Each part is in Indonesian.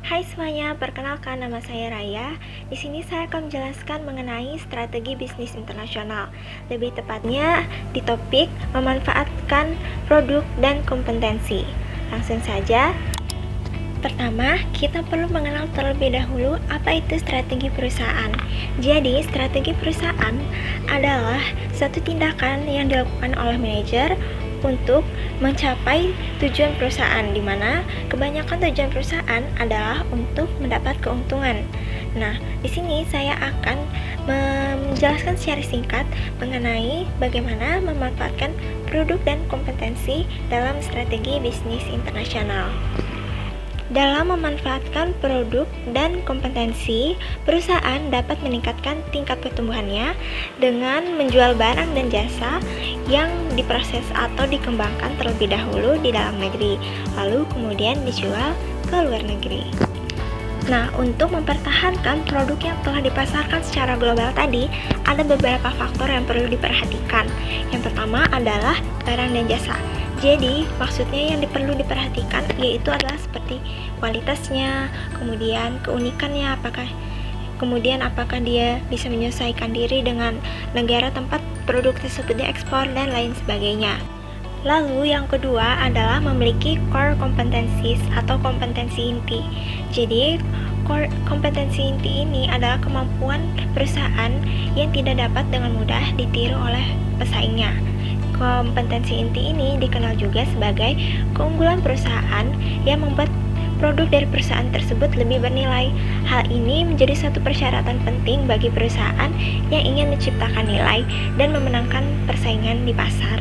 Hai semuanya, perkenalkan nama saya Raya. Di sini saya akan menjelaskan mengenai strategi bisnis internasional. Lebih tepatnya di topik memanfaatkan produk dan kompetensi. Langsung saja. Pertama, kita perlu mengenal terlebih dahulu apa itu strategi perusahaan. Jadi, strategi perusahaan adalah satu tindakan yang dilakukan oleh manajer untuk mencapai tujuan perusahaan, di mana kebanyakan tujuan perusahaan adalah untuk mendapat keuntungan. Nah, di sini saya akan menjelaskan secara singkat mengenai bagaimana memanfaatkan produk dan kompetensi dalam strategi bisnis internasional. Dalam memanfaatkan produk dan kompetensi, perusahaan dapat meningkatkan tingkat pertumbuhannya dengan menjual barang dan jasa yang diproses atau dikembangkan terlebih dahulu di dalam negeri, lalu kemudian dijual ke luar negeri. Nah, untuk mempertahankan produk yang telah dipasarkan secara global tadi, ada beberapa faktor yang perlu diperhatikan. Yang pertama adalah barang dan jasa. Jadi, maksudnya yang perlu diperhatikan yaitu adalah seperti kualitasnya, kemudian keunikannya, apakah dia bisa menyesuaikan diri dengan negara tempat produk tersebut diekspor dan lain sebagainya. Lalu yang kedua adalah memiliki core competencies atau kompetensi inti. Jadi, core kompetensi inti ini adalah kemampuan perusahaan yang tidak dapat dengan mudah ditiru oleh pesaingnya. Kompetensi inti ini dikenal juga sebagai keunggulan perusahaan yang membuat produk dari perusahaan tersebut lebih bernilai. Hal ini menjadi satu persyaratan penting bagi perusahaan yang ingin menciptakan nilai dan memenangkan persaingan di pasar.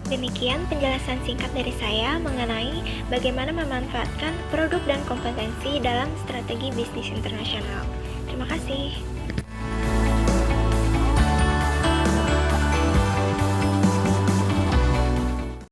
Demikian penjelasan singkat dari saya mengenai bagaimana memanfaatkan produk dan kompetensi dalam strategi bisnis internasional. Terima kasih.